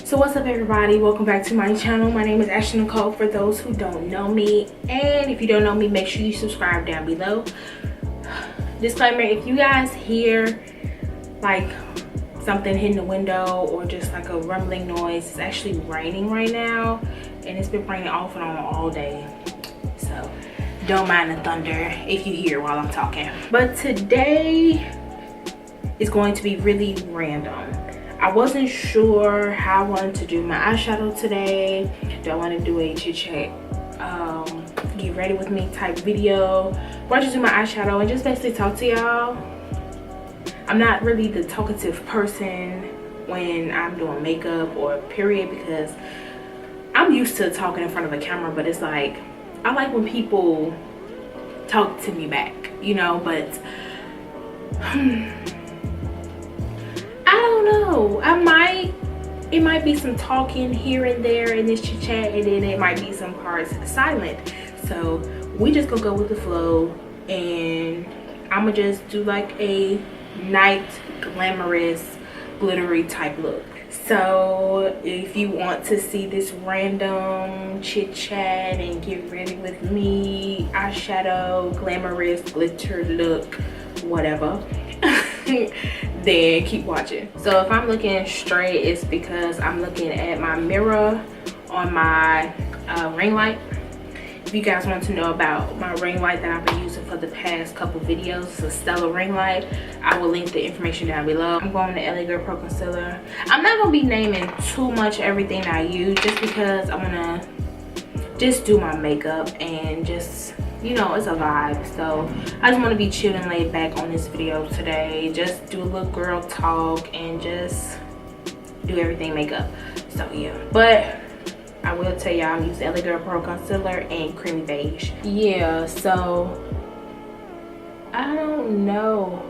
So what's up everybody, welcome back to my channel. My name is Nicole for those who don't know me, and if you don't know me, make sure you subscribe down below. Disclaimer, if you guys hear like something hitting the window or just like a rumbling noise, it's actually raining right now, and it's been raining off and on all day, so don't mind the thunder if you hear while I'm talking. But today is going to be really random. I wasn't sure how I wanted to do my eyeshadow today. Do I want to do a chit chat, get ready with me type video, or just do my eyeshadow and just basically talk to y'all? I'm not really the talkative person when I'm doing makeup or period, because I'm used to talking in front of a camera, but it's like I like when people talk to me back, you know. But I don't know, it might be some talking here and there in this chit chat, and then it might be some parts silent. So we just gonna go with the flow, and I'm gonna just do like a night glamorous glittery type look. So if you want to see this random chit chat and get ready with me, eyeshadow glamorous glitter look, whatever, then keep watching. So if I'm looking straight, it's because I'm looking at my mirror on my ring light. If you guys want to know about my ring light that I've been using for the past couple videos, it's a Stella ring light. I will link the information down below. I'm going to LA Girl Pro Concealer. I'm not gonna be naming too much everything that I use, just because I want to just do my makeup and just, you know, it's a vibe. So I just want to be chill and laid back on this video today, just do a little girl talk and just do everything makeup. So yeah, but I will tell y'all I'm using LA Girl Pro Concealer and Creamy Beige. Yeah, so I don't know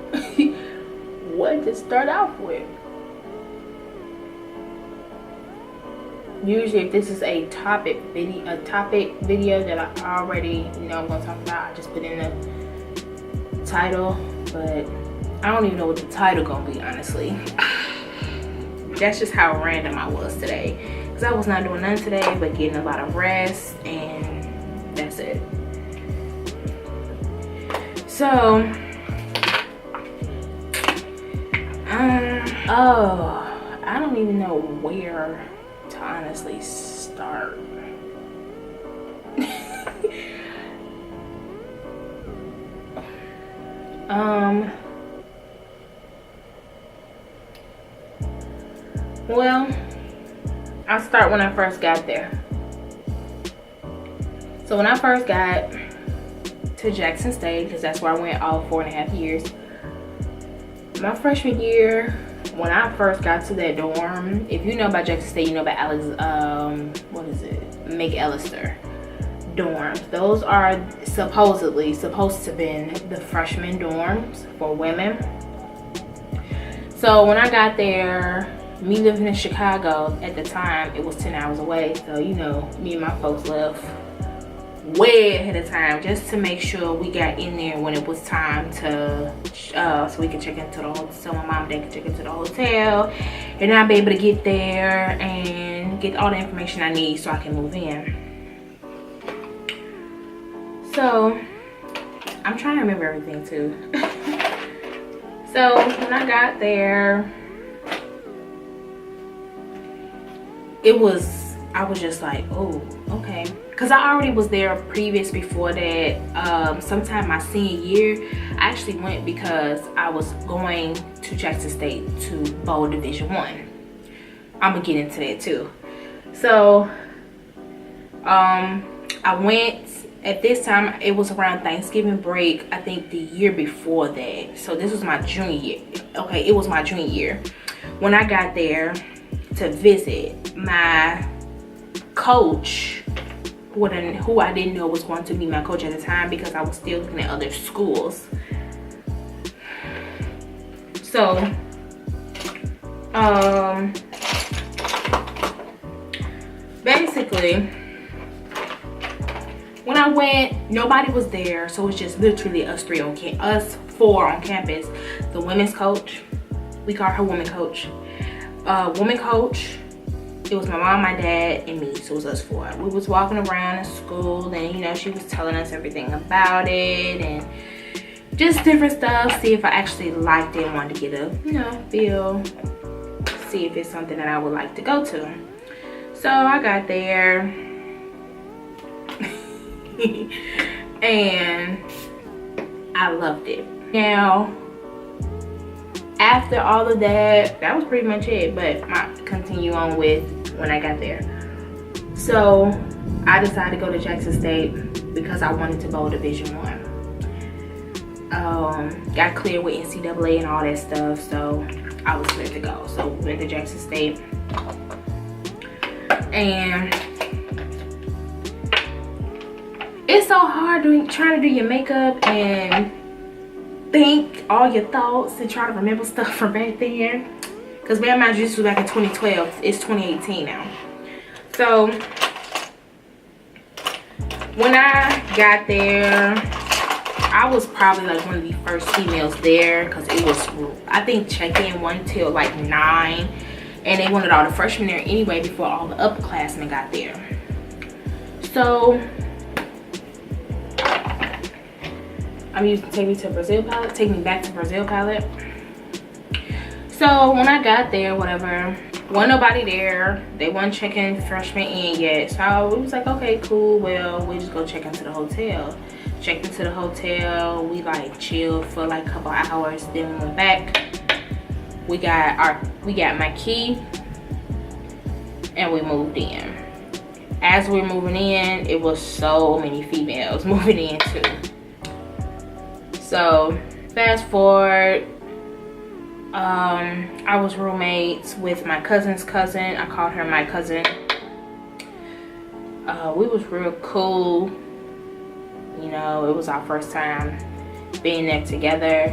what to start off with. Usually if this is a topic video that I already know I'm gonna talk about, I just put in the title, but I don't even know what the title gonna be, honestly. That's just how random I was today, because I was not doing nothing today but getting a lot of rest, and that's it. So I don't even know where to honestly start. Well, I'll start when I first got there. So when I first got to Jackson State, because that's where I went all 4.5 years, my freshman year, when I first got to that dorm, if you know about Jackson State, you know about McAllister dorms. Those are supposedly supposed to have been the freshman dorms for women. So when I got there, me living in Chicago at the time, it was 10 hours away. So, you know, me and my folks left way ahead of time just to make sure we got in there when it was time to so we could check into the hotel, so my mom and dad could check into the hotel, and I'll be able to get there and get all the information I need so I can move in. So I'm trying to remember everything too. So when I got there, I was just like, oh, okay, because I already was there before that. Sometime my senior year, I actually went because I was going to Jackson State to bowl Division I. I'm gonna get into that too. So I went at this time. It was around Thanksgiving break, I think the year before that. So this was my junior year. Okay, it was my junior year when I got there to visit. My coach, who I didn't know was going to be my coach at the time, because I was still looking at other schools. So basically when I went, nobody was there, so it's just literally us four on campus. The women's coach, we call her woman coach. Woman coach, It was my mom, my dad, and me. So it was us four. We was walking around in school, and you know, she was telling us everything about it and just different stuff. See if I actually liked it and wanted to get a, you know, feel, see if it's something that I would like to go to. So I got there and I loved it. Now, after all of that, that was pretty much it, but I continue on with when I got there. So I decided to go to Jackson State because I wanted to go to Division I. Got cleared with NCAA and all that stuff, so I was cleared to go. So went to Jackson State, and it's so hard trying to do your makeup and think all your thoughts and try to remember stuff from back then. Because bear in mind, this was back in 2012. It's 2018 now. So when I got there, I was probably like one of the first females there, because it was, I think check-in went till like 9, and they wanted all the freshmen there anyway before all the upperclassmen got there. So I'm using take me back to Brazil palette. So when I got there, whatever, wasn't nobody there. They wasn't checking freshmen in yet. So it was like, okay, cool, well, we just go check into the hotel. Checked into the hotel, we like chilled for like a couple hours, then we went back. We got my key and we moved in. As we're moving in, it was so many females moving in too. So fast forward, I was roommates with my cousin's cousin. I called her my cousin. We was real cool. You know, it was our first time being there together,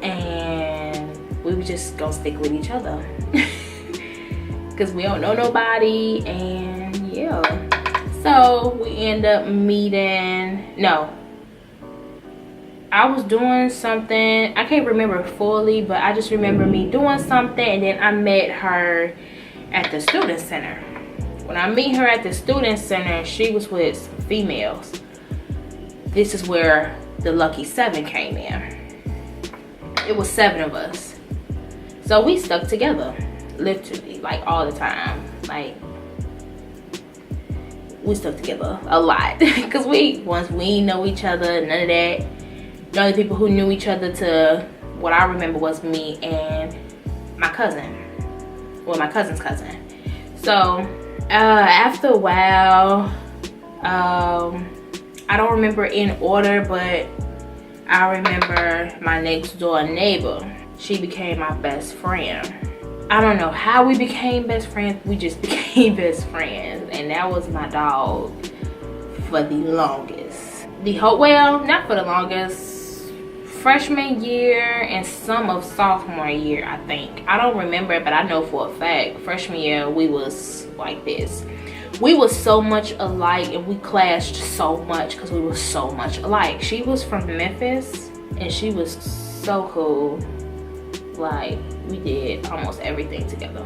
and we were just gonna stick with each other because we don't know nobody. And yeah, so we end up meeting. No, I was doing something, I can't remember fully, but I just remember me doing something, and then I met her at the student center. When I meet her at the student center, she was with some females. This is where the lucky 7 came in. It was 7 of us. So we stuck together, literally, like all the time. Like, we stuck together a lot. Cause once we know each other, none of that. The only people who knew each other to what I remember was me and my cousin. Well, my cousin's cousin. So after a while, I don't remember in order, but I remember my next door neighbor. She became my best friend. I don't know how we became best friends. We just became best friends. And that was my dog for the longest. Well, not for the longest. Freshman year and some of sophomore year, I think. I don't remember, but I know for a fact, freshman year, we was like this. We was so much alike, and we clashed so much because we was so much alike. She was from Memphis, and she was so cool. Like, we did almost everything together.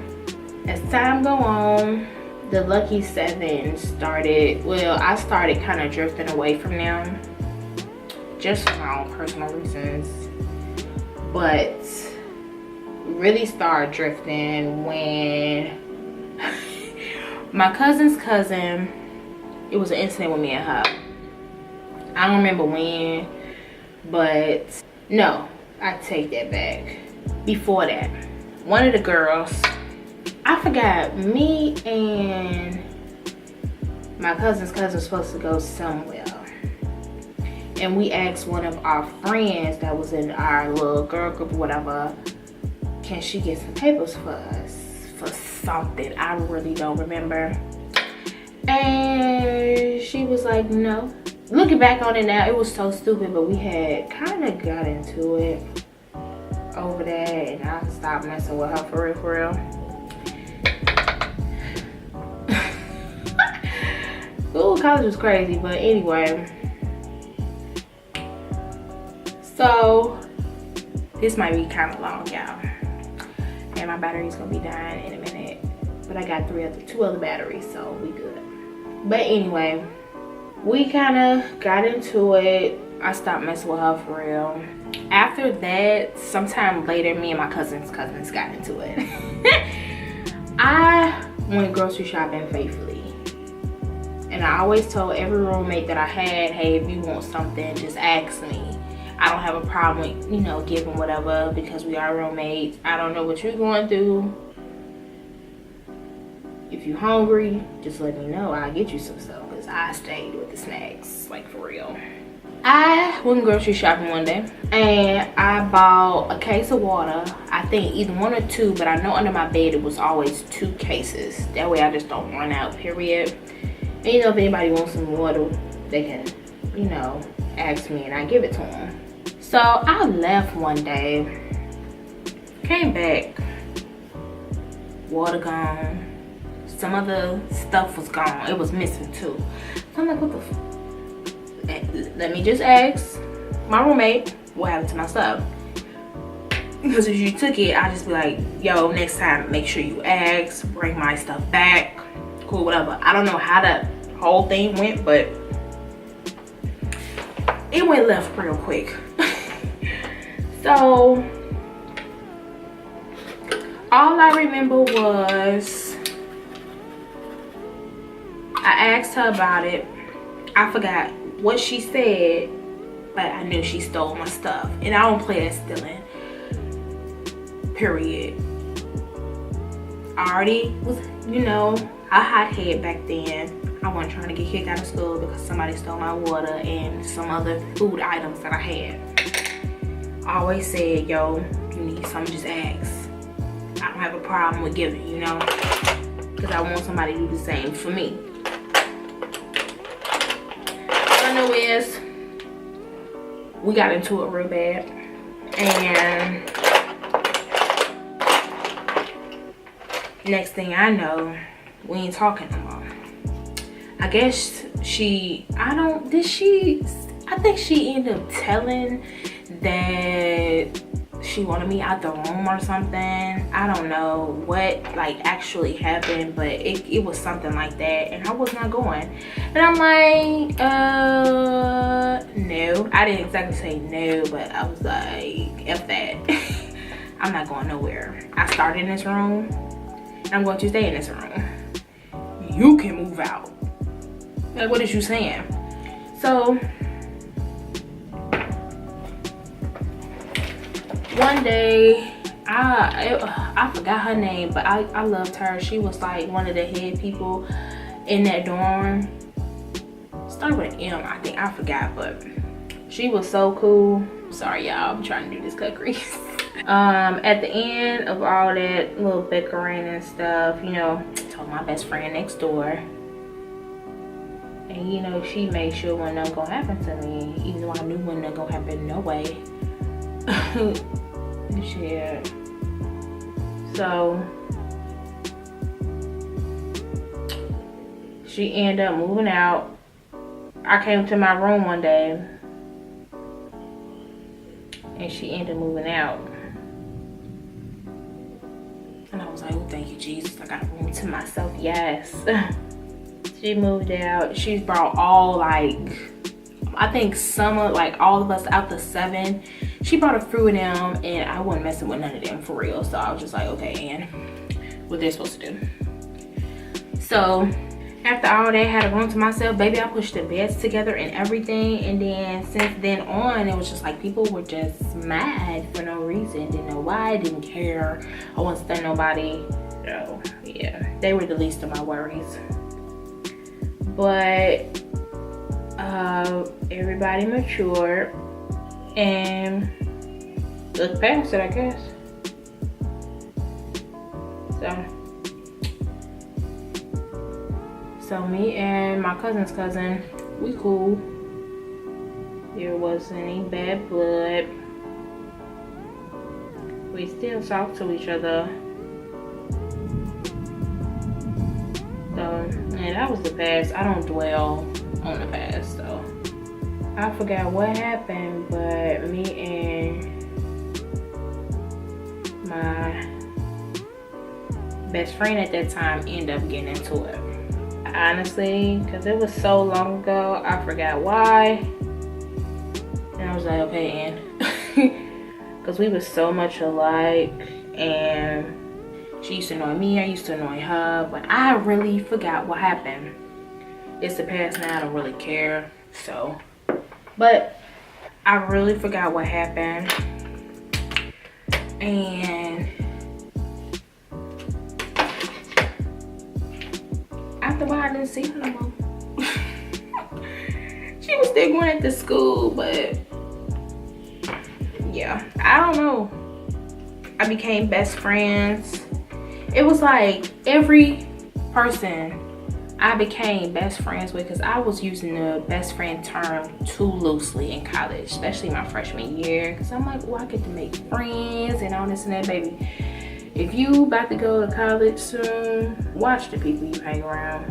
As time go on, the lucky 7 started, well, I started kind of drifting away from them, just for my own personal reasons. But really started drifting when my cousin's cousin, it was an incident with me and her. I don't remember when, but no, I take that back. Before that, one of the girls, I forgot, me and my cousin's cousin was supposed to go somewhere. And we asked one of our friends that was in our little girl group or whatever, can she get some papers for us? For something, I really don't remember. And she was like, no. Looking back on it now, it was so stupid, but we had kind of got into it over that, and I stopped messing with her for real. Ooh, college was crazy, but anyway. So this might be kind of long, y'all, and my battery's gonna be dying in a minute. but I got two other batteries, so we good. But anyway, we kind of got into it. I stopped messing with her for real. After that, sometime later, me and my cousins got into it. I went grocery shopping faithfully, and I always told every roommate that I had, hey, if you want something, just ask me. I don't have a problem with, you know, giving whatever, because we are roommates. I don't know what you're going through. If you're hungry, just let me know. I'll get you some stuff, because I stayed with the snacks, like for real. I went grocery shopping one day and I bought a case of water. I think either 1 or 2, but I know under my bed it was always 2 cases. That way I just don't run out, period. And you know, if anybody wants some water, they can, you know, ask me and I give it to them. So I left one day, came back, water gone. Some of the stuff was gone. It was missing too. So I'm like, what the f? Let me just ask my roommate what happened to my stuff. Because if you took it, I'll just be like, yo, next time, make sure you ask, bring my stuff back. Cool, whatever. I don't know how that whole thing went, but it went left real quick. So, all I remember was I asked her about it. I forgot what she said, but I knew she stole my stuff. And I don't play that stealing, period. I already was, you know, a hothead back then. I wasn't trying to get kicked out of school because somebody stole my water and some other food items that I had. I always said, yo, you need something, just ask. I don't have a problem with giving, you know, because I want somebody to do the same for me. Is we got into it real bad, and next thing I know, we ain't talking no more. I guess I think she ended up telling that she wanted me out the room or something. I don't know what like actually happened, but it was something like that, and I was not going. And I'm like, no. I didn't exactly say no, but I was like, F that. I'm not going nowhere. I started in this room, and I'm going to stay in this room. You can move out. Like, what is you saying? So one day, I forgot her name, but I loved her. She was like one of the head people in that dorm. Started with an M, I think. I forgot, but she was so cool. Sorry, y'all. I'm trying to do this cut crease. At the end of all that little bickering and stuff, you know, I told my best friend next door. And, you know, she made sure when nothing gonna happen to me, even though I knew when nothing gonna happen, no way. Shit. So she ended up moving out. I came to my room one day and she ended up moving out, and I was like, oh, thank you, Jesus, I got a room to myself. Yes. She moved out. She's brought all, like, I think all of us out the 7. She brought a few of them, and I wasn't messing with none of them for real. So I was just like, okay, and what they're supposed to do. So after all that, I had a room to myself. Baby, I pushed the beds together and everything. And then since then on, it was just like people were just mad for no reason. Didn't know why, didn't care. I wasn't stunning nobody. So yeah, they were the least of my worries. But everybody matured and looked past it, I guess. So me and my cousin's cousin, we cool. There wasn't any bad blood. We still talk to each other. So, and that was the past. I don't dwell on the past, so I forgot what happened, but me and my best friend at that time ended up getting into it. Honestly, because it was so long ago, I forgot why. And I was like, okay, and because we were so much alike, and she used to annoy me, I used to annoy her, but I really forgot what happened. It's the past now, I don't really care. So, but I really forgot what happened. And after a while, I didn't see her no more. She was still going at the school, but yeah, I don't know. I became best friends. It was like every person I became best friends with, because I was using the best friend term too loosely in college, especially my freshman year, because I'm like, well, I get to make friends and all this and that. Baby, if you about to go to college soon, watch the people you hang around,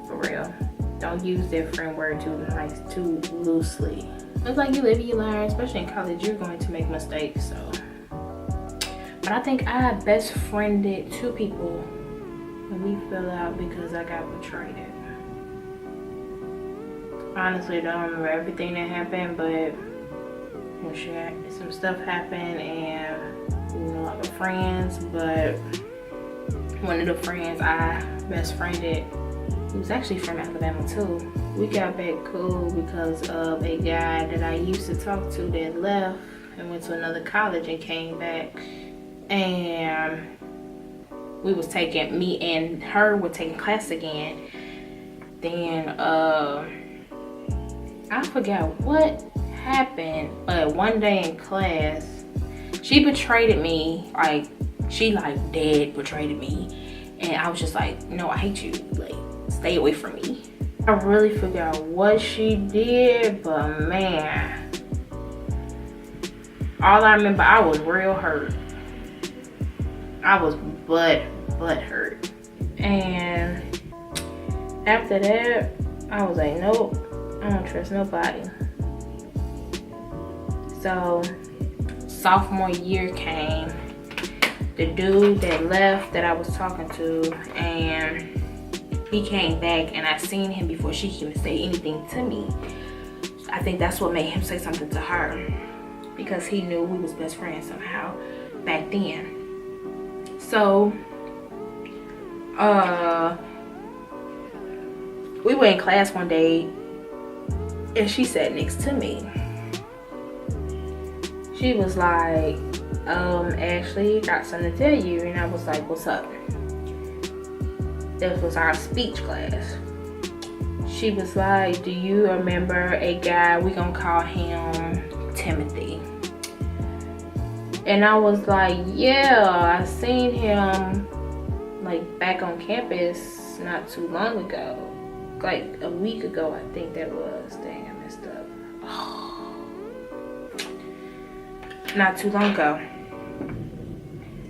for real. Don't use that friend word too loosely. It's like you live, you learn, especially in college, you're going to make mistakes. So, but I think I best friended 2 people and we fell out because I got betrayed. Honestly, I don't remember everything that happened, but some stuff happened and we were no longer friends. But one of the friends I best friended, he was actually from Alabama too. We got back cool because of a guy that I used to talk to that left and went to another college and came back. And me and her were taking class again. Then I forgot what happened, but one day in class, she betrayed me. Like, she like dead betrayed me. And I was just like, no, I hate you. Like, stay away from me. I really forgot what she did, but man, all I remember, I was real hurt. I was butt hurt. And after that, I was like, nope, I don't trust nobody. So sophomore year came, the dude that left that I was talking to, and he came back, and I seen him before she could even say anything to me. I think that's what made him say something to her, because he knew we was best friends somehow back then. So we were in class one day and she sat next to me. She was like, Ashley, got something to tell you. And I was like, what's up? This was our speech class. She was like, do you remember a guy, we gonna call him Timothy? And I was like, yeah, I seen him like back on campus not too long ago. Like a week ago, I think that was. Dang, I messed up. Not too long ago.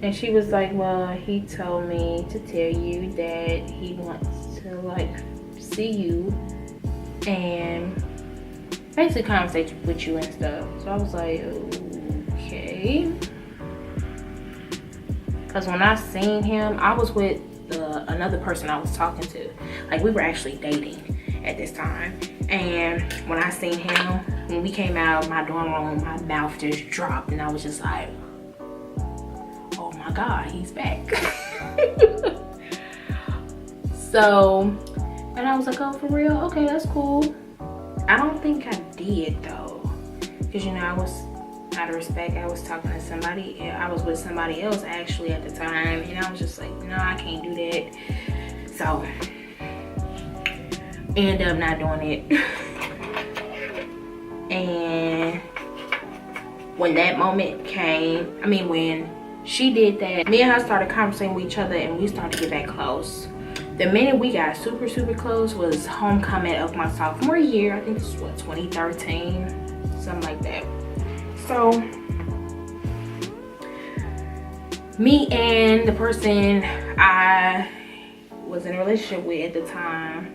And she was like, well, he told me to tell you that he wants to like see you and basically conversate with you and stuff. So I was like, okay. Because when I seen him, I was with another person I was talking to. Like, we were actually dating at this time. And when I seen him, when we came out of my dorm room, my mouth just dropped. And I was just like, oh my God, he's back. So, and I was like, oh, for real? Okay, that's cool. I don't think I did, though. Because, you know, I was, out of respect, I was talking to somebody. I was with somebody else, actually, at the time. And I was just like, no, I can't do that. So, ended up not doing it. And when that moment came, when she did that, me and her started conversing with each other and we started to get back close. The minute we got super close was homecoming of my sophomore year. I think this was what, 2013, something like that. So me and the person I was in a relationship with at the time,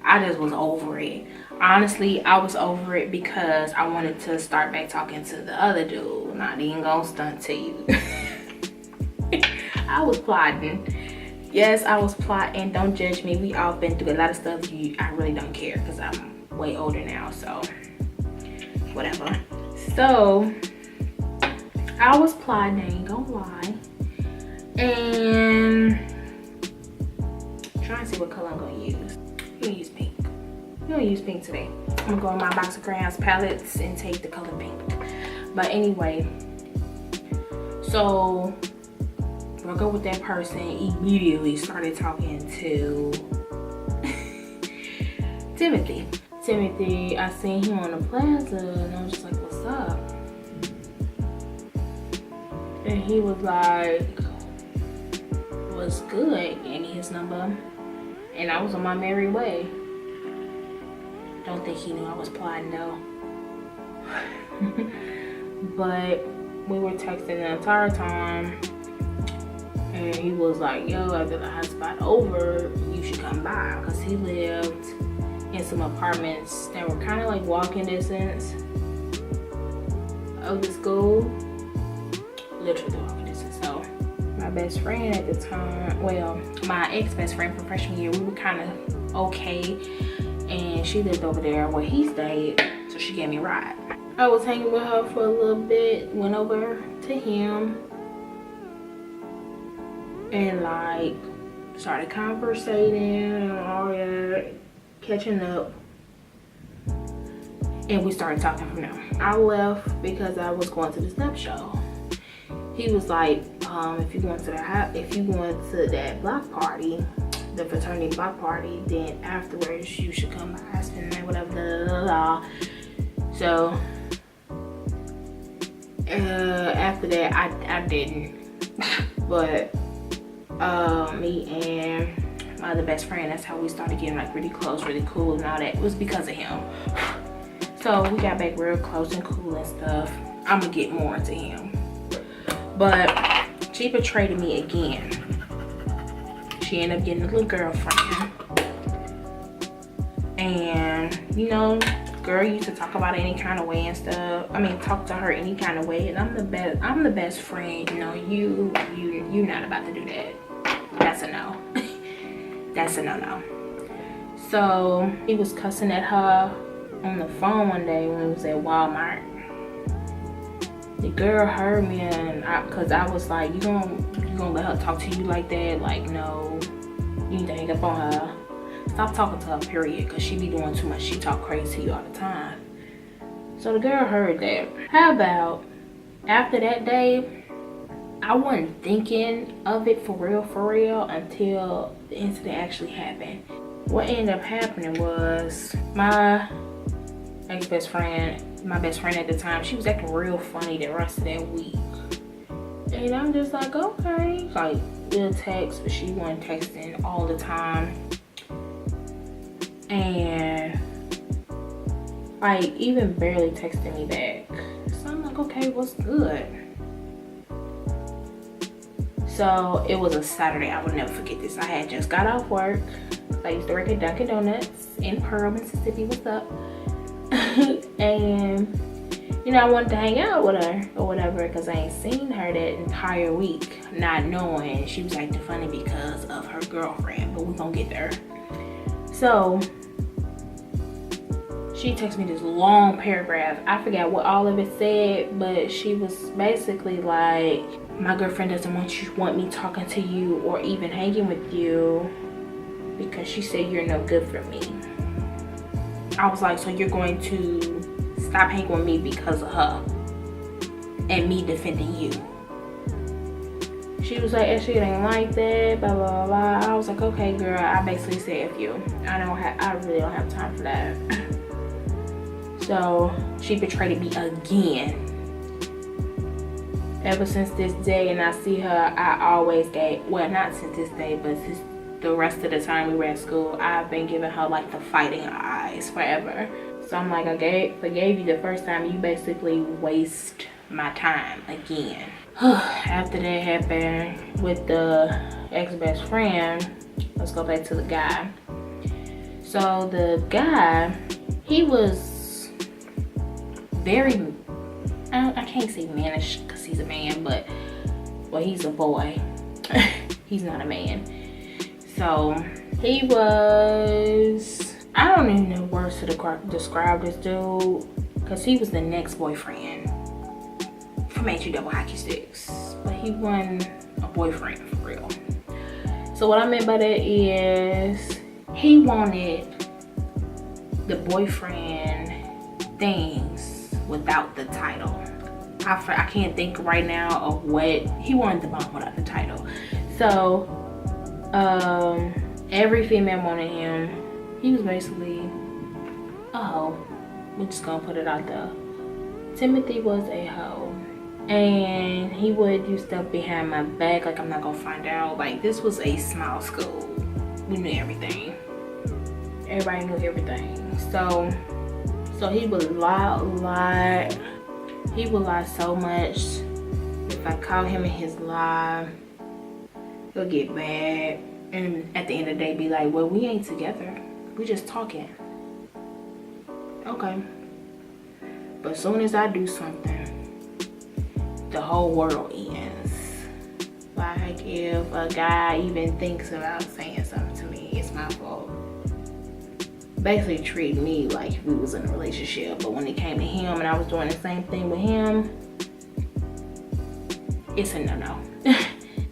I just was over it. Honestly, I was over it because I wanted to start back talking to the other dude. Not even gonna stunt to you. I was plotting. Yes, I was plotting. Don't judge me. We all been through a lot of stuff. I really don't care because I'm way older now, so whatever. So I was plotting, I ain't gonna lie, and trying to see what color I'm gonna use. I'm gonna use pink. I'm gonna use pink today. I'm gonna go in my box of crayons palettes and take the color pink. But anyway, so broke up with that person, immediately started talking to Timothy. I seen him on the plaza and I was just like, what's up? And he was like, what's good? Gave me his number. And I was on my merry way. Don't think he knew I was plotting though. But we were texting the entire time. And he was like, yo, after the hotspot over, you should come by. Because he lived in some apartments that were kind of like walking distance of the school. Literally walking distance. So my best friend at the time, well, my ex-best friend from freshman year, we were kind of okay. And she lived over there where he stayed. So she gave me a ride. I was hanging with her for a little bit. Went over to him. And like started conversating and all that, catching up, and we started talking from there. I left because I was going to the Snap show. He was like, if you going to that block party, the fraternity block party, then afterwards you should come by, spend the night, whatever, blah, blah, blah. So after that I didn't, but me and my other best friend, that's how we started getting like really close, really cool and all that. It was because of him. So we got back real close and cool and stuff. I'm gonna get more into him. But she betrayed me again. She ended up getting a little girlfriend. And you know, girl used to talk about it any kind of way and stuff. I mean, talk to her any kind of way. And I'm the best friend. You know, you're not about to do that. That's a no. That's a no-no. So he was cussing at her on the phone one day when we was at Walmart. The girl heard me, and cause I was like, you gonna let her talk to you like that? Like, no, you need to hang up on her. Stop talking to her, period, cause she be doing too much. She talk crazy to you all the time. So the girl heard that. How about after that day, I wasn't thinking of it for real until the incident actually happened. What ended up happening was my ex-best friend, my best friend at the time, she was acting real funny the rest of that week. And I'm just like, okay. Like, we'll text, but she wasn't texting all the time. And like even barely texting me back. So I'm like, okay, what's good? So it was a Saturday. I will never forget this. I had just got off work. I used to work at Dunkin' Donuts in Pearl, Mississippi. What's up? And you know, I wanted to hang out with her or whatever because I ain't seen her that entire week, not knowing she was acting funny because of her girlfriend. But we're gonna get there. So she texted me this long paragraph. I forgot what all of it said, but she was basically like, my girlfriend doesn't want me talking to you or even hanging with you because she said you're no good for me. I was like, so you're going to stop hanging with me because of her and me defending you? She was like, actually, it ain't like that, blah, blah, blah. I was like, okay, girl, I basically said F you. I really don't have time for that. So she betrayed me again. Ever since this day, and I see her, I always gave, well, not since this day, but since the rest of the time we were at school, I've been giving her like the fighting eyes forever. So I'm like, I forgave you the first time. You basically waste my time again. After that happened with the ex-best friend, let's go back to the guy. So the guy, he was very, I can't say mannish because he's a man, but well, he's a boy. He's not a man. So he was, I don't even know words to describe this dude, because he was the next boyfriend from HE double hockey sticks, but he wasn't a boyfriend for real. So what I meant by that is he wanted the boyfriend things without the title. I can't think right now of what he wanted, the bomb without the title. So every female wanted him. He was basically a hoe. We're just gonna put it out there. Timothy was a hoe, and he would do stuff behind my back like I'm not gonna find out. Like, this was a small school. We knew everything. Everybody knew everything. So he would lie a lot. He would lie so much. If I caught him in his lie, he'll get mad, and at the end of the day be like, well, we ain't together, we just talking. Okay. But as soon as I do something, the whole world ends. Like, if a guy even thinks about saying something to me, it's my fault. Basically treat me like we was in a relationship, but when it came to him and I was doing the same thing with him, it's a no-no.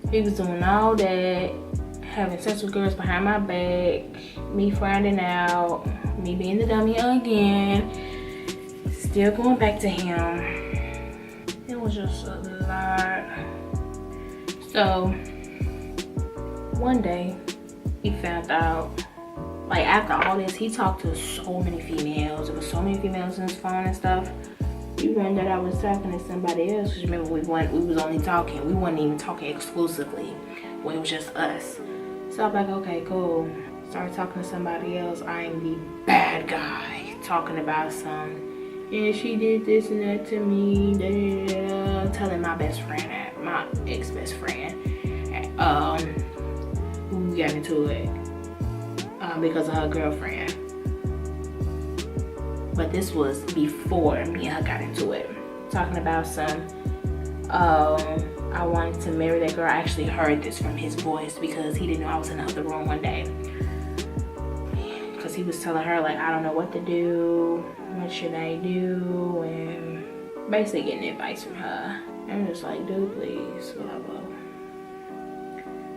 He was doing all that, having sex with girls behind my back, me finding out, me being the dummy again, still going back to him. It was just a lot. So one day he found out, like, after all this, he talked to so many females. There was so many females in his phone and stuff. He learned that I was talking to somebody else. Cause remember, we was only talking. We wasn't even talking exclusively. Well, it was just us. So I'm like, okay, cool. Started talking to somebody else. I am the bad guy talking about some, yeah, she did this and that to me. Telling my best friend that, my ex-best friend, who got into it. Because of her girlfriend. But this was before me and her got into it. Talking about some, I wanted to marry that girl. I actually heard this from his voice because he didn't know I was in the other room one day. Because he was telling her, like, I don't know what to do. What should I do? And basically getting advice from her. I'm just like, dude, please, blah, blah.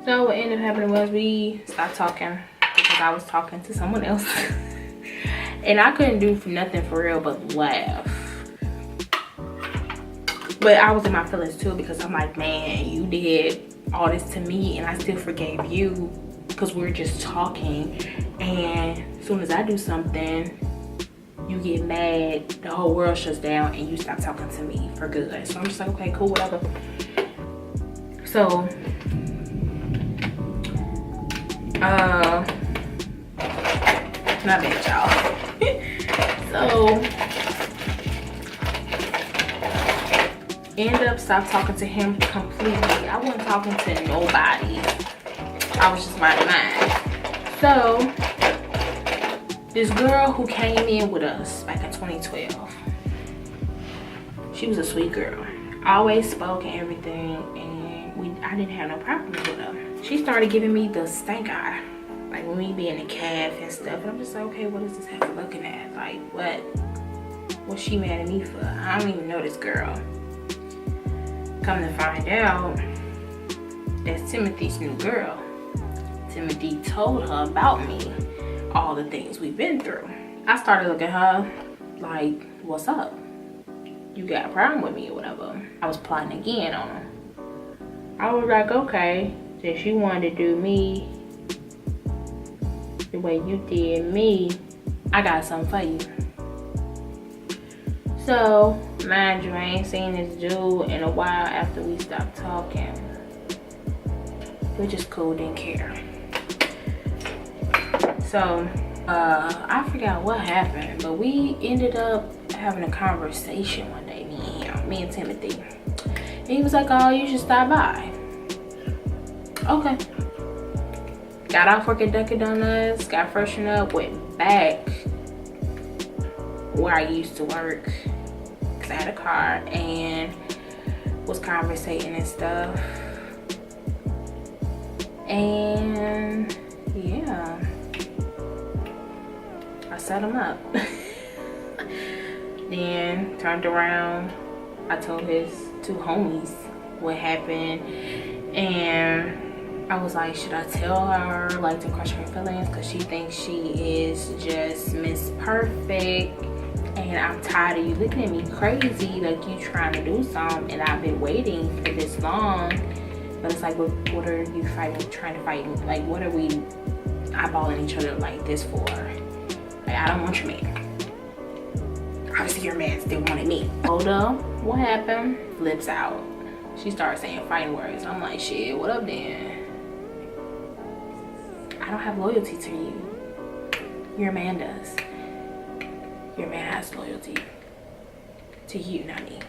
So what ended up happening was we stopped talking. Because I was talking to someone else. And I couldn't do nothing for real but laugh. But I was in my feelings too, because I'm like, man, you did all this to me and I still forgave you because we were just talking. And as soon as I do something, you get mad, the whole world shuts down, and you stop talking to me for good. So I'm just like, okay, cool, whatever. So not bad, y'all. So end up stop talking to him completely. I wasn't talking to nobody. I was just minding mine. So this girl who came in with us back in 2012, she was a sweet girl. Always spoke and everything, and I didn't have no problems with her. She started giving me the stank eye. Like, when we be in the caf and stuff, and I'm just like, okay, what is this heifer looking at? Like, what's she mad at me for? I don't even know this girl. Come to find out, that's Timothy's new girl. Timothy told her about me, all the things we've been through. I started looking at her like, what's up? You got a problem with me or whatever. I was plotting again on her. I was like, okay, since you wanted to do me the way you did me, I got something for you. So, mind you, I ain't seen this dude in a while after we stopped talking. We're just cool, didn't care. So, I forgot what happened, but we ended up having a conversation one day, me and Timothy. And he was like, oh, you should stop by. Okay. Got off work at Dunkin' Donuts, got freshened up, went back where I used to work because I had a car, and was conversating and stuff. And yeah, I set him up. Then turned around, I told his two homies what happened, and I was like, should I tell her, like, to crush her feelings, because she thinks she is just Miss Perfect, and I'm tired of you looking at me crazy like you trying to do something, and I've been waiting for this long. But it's like, what are you fighting, trying to fight? Like, what are we eyeballing each other like this for? Like, I don't want your man. Obviously your man still wanted me. Hold up, what happened? Flips out. She started saying fighting words. I'm like, shit, what up then? I don't have loyalty to you. Your man does. Your man has loyalty to you, not me.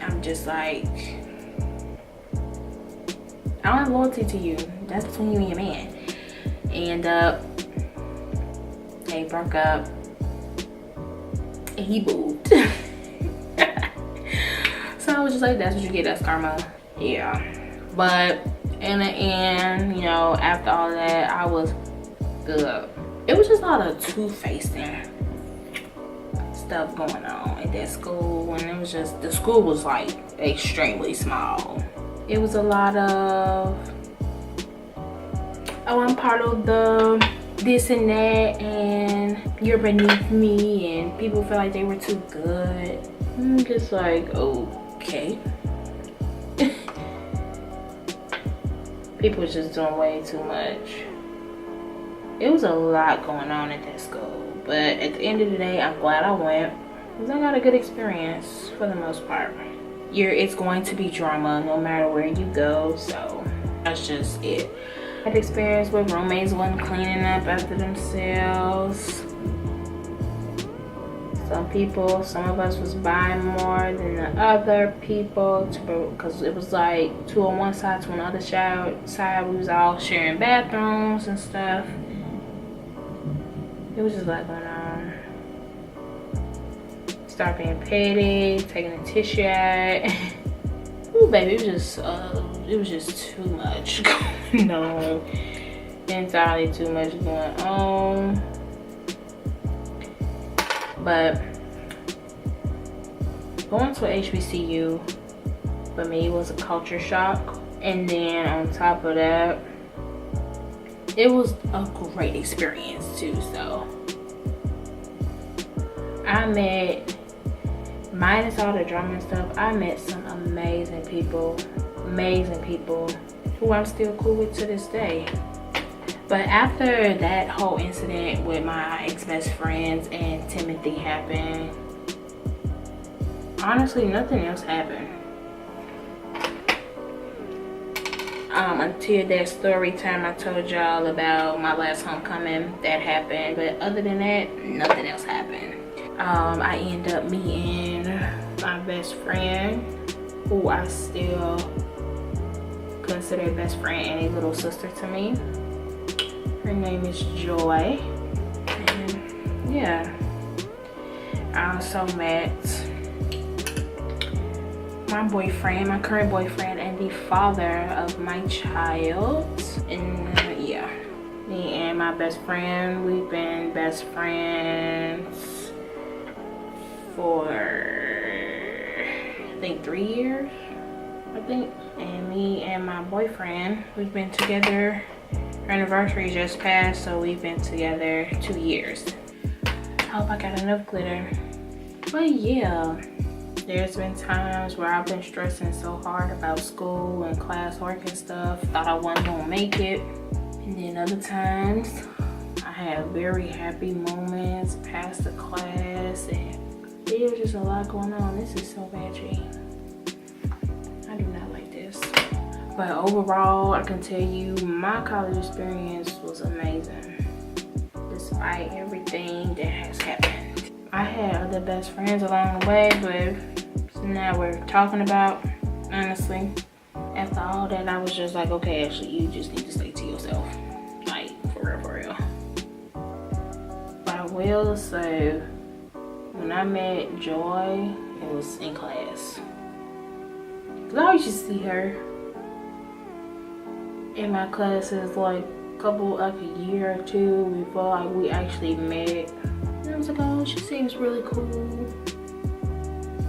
I'm just like, I don't have loyalty to you. That's between you and your man. And they broke up. And he moved. So I was just like, that's what you get, that's karma. Yeah. But in the end, you know, after all that, I was good. It was just a lot of two-facing stuff going on at that school, and it was just, the school was like extremely small. It was a lot of, oh, I'm part of the this and that, and you're beneath me, and people feel like they were too good. I'm just like, okay. People just doing way too much. It was a lot going on at that school, but at the end of the day, I'm glad I went, because I got a good experience for the most part. It's going to be drama no matter where you go, so that's just it. I had experience with roommates wasn't cleaning up after themselves. Some of us was buying more than the other people, because it was like two on one side, two on the other side. We was all sharing bathrooms and stuff. It was just a lot going on. Start being petty, taking a tissue out. Ooh, baby, it was just too much going on. Entirely too much going on. But going to a HBCU for me was a culture shock, and then on top of that, it was a great experience too. So I met, minus all the drama and stuff, I met some amazing people who I'm still cool with to this day. But after that whole incident with my ex-best friends and Timothy happened, honestly, nothing else happened. Until that story time I told y'all about my last homecoming, that happened. But other than that, nothing else happened. I ended up meeting my best friend, who I still consider a best friend and a little sister to me. Her name is Joy. And yeah, I also met my boyfriend, my current boyfriend, and the father of my child. And yeah, me and my best friend, we've been best friends for I think 3 years, and me and my boyfriend, we've been together. Our anniversary just passed, so we've been together 2 years. I hope I got enough glitter. But yeah, there's been times where I've been stressing so hard about school and classwork and stuff, thought I wasn't gonna make it. And then other times I had very happy moments past the class, and there's just a lot going on. This is so bad, G. I do not like this. But overall, I can tell you my college experience was amazing, despite everything that has happened. I had other best friends along the way, but it's not worth talking about, honestly. After all that, I was just like, okay, actually, you just need to stay to yourself. Like, for real. But I will say, when I met Joy, it was in class. Cause I always just see her in my classes, like like a year or two before like we actually met. And I was like, oh, she seems really cool.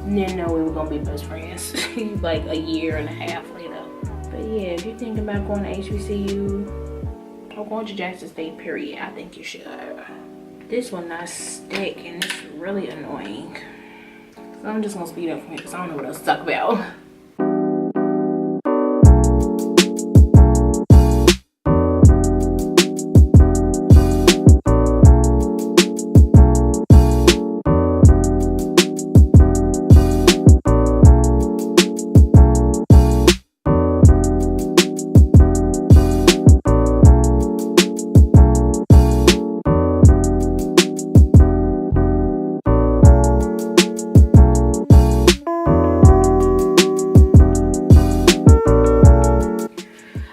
Didn't know we were gonna be best friends like a year and a half later. But yeah, if you're thinking about going to HBCU or going to Jackson State, period, I think you should. This one not stick and it's really annoying. So I'm just gonna speed up from here because I don't know what else to talk about.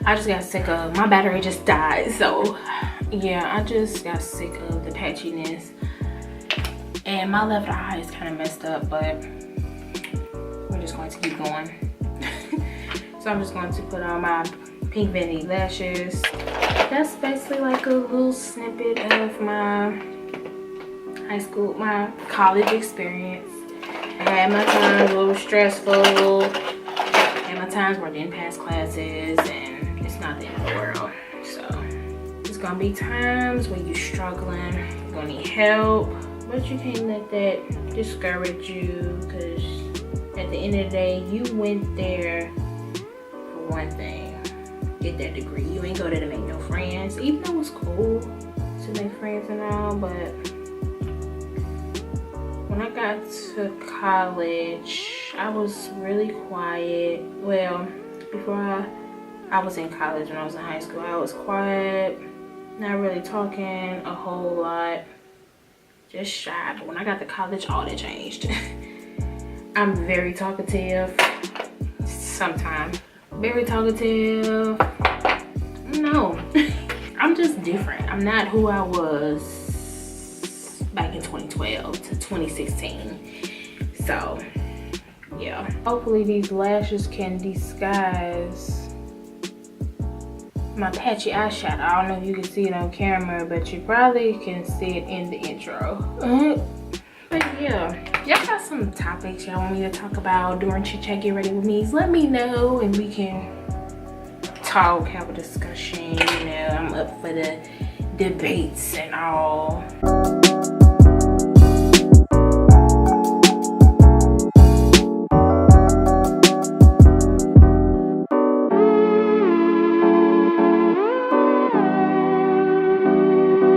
I just got sick of, my battery just died, so yeah, I just got sick of the patchiness. And my left eye is kind of messed up, but we're just going to keep going. So I'm just going to put on my pink vanity lashes. That's basically like a little snippet of my high school, my college experience. I had my times where it was stressful, and my times where I didn't pass classes, and it's not the end of the world. So it's gonna be times when you're struggling, you're gonna need help, but you can't let that discourage you, because at the end of the day, you went there for one thing, get that degree. You ain't go there to make no friends, even though it's cool to make friends and all, but when I got to college, I was really quiet. Well, before I was in college, when I was in high school, I was quiet, not really talking a whole lot, just shy. But when I got to college, all that changed. I'm very talkative sometimes, very talkative. No, I'm just different. I'm not who I was back in 2012 to 2016. So yeah, hopefully these lashes can disguise my patchy eyeshadow. I don't know if you can see it on camera, but you probably can see it in the intro. But yeah, y'all got some topics y'all want me to talk about during Chit Chat Get Ready with me? Let me know and we can talk, have a discussion. You know, I'm up for the debates and all.